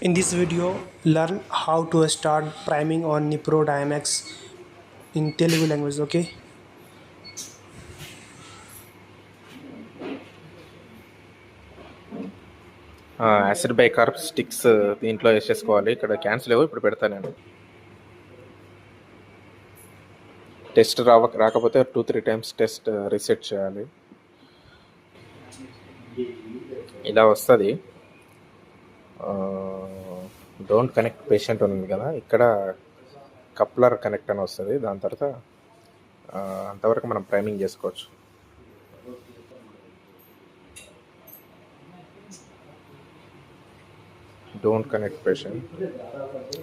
In this video, learn how to start priming on Nipro Dynamics in Telugu language. Okay. Acid bicarb sticks దీంట్లో వేసేసుకోవాలి. ఇక్కడ cancel ఏవో ఇప్పుడు పెడతాను నేను. టెస్ట్ రాకపోతే 2-3 టైమ్స్ టెస్ట్ రీసెట్ చేయాలి. ఇలా వస్తుంది. డోంట్ కనెక్ట్ పేషెంట్ ఉంది కదా, ఇక్కడ కప్లర్ కనెక్ట్ అని వస్తుంది. దాని తర్వాత అంతవరకు మనం ప్రైమింగ్ చేసుకోవచ్చు. Don't connect patient,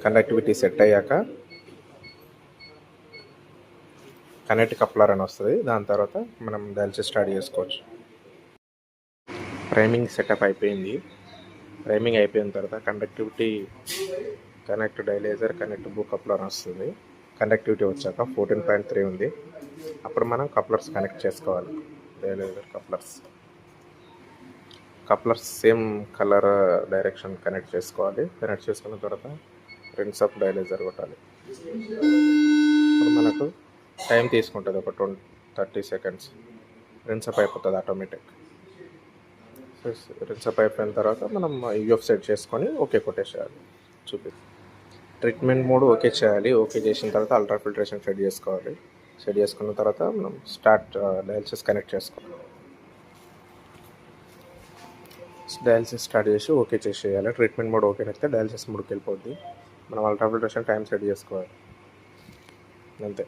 connectivity set అయ్యాక కనెక్ట్ కప్లర్ అని వస్తుంది. దాని తర్వాత మనం డయాలసిస్ స్టార్ట్ చేసుకోవచ్చు. ప్రైమింగ్ సెటప్ అయిపోయింది. ప్రైమింగ్ అయిపోయిన తర్వాత కండక్టివిటీ కనెక్ట్ డైలేజర్ కనెక్ట్ బూ కప్లర్ వస్తుంది. కండక్టివిటీ వచ్చాక 14.3 ఉంది. అప్పుడు మనం కప్లర్స్ కనెక్ట్ చేసుకోవాలి. Dialyser couplers same colour direction connect చేసుకోవాలి. కనెక్ట్ చేసుకున్న తర్వాత రిన్స్ ఆఫ్ డైలేజర్ కొట్టాలి. ఇప్పుడు మనకు టైం తీసుకుంటుంది ఒక 20-30 సెకండ్స్. రిన్స్ అప్ అయిపోతుంది ఆటోమేటిక్. రిన్స్ అప్ అయిపోయిన తర్వాత మనం యూఎఫ్ సెట్ చేసుకొని ఓకే కొట్టేసేయాలి. ట్రీట్మెంట్ మోడ్ ఓకే చేయాలి. ఓకే చేసిన తర్వాత అల్ట్రా ఫిల్టరేషన్ సెట్ చేసుకోవాలి. సెట్ చేసుకున్న తర్వాత మనం డయాలసిస్ కనెక్ట్ చేసుకోవాలి. డయాలసిస్ స్టార్ట్ చేసి ఓకే చేసేయాలి. ట్రీట్మెంట్ మోడ్ ఓకే అయితే డయాలసిస్ మోడ్కి వెళ్ళిపోద్ది. మనం అల్ట్రా ఫిల్టరేషన్ టైం సెట్ చేసుకోవాలి. అంతే.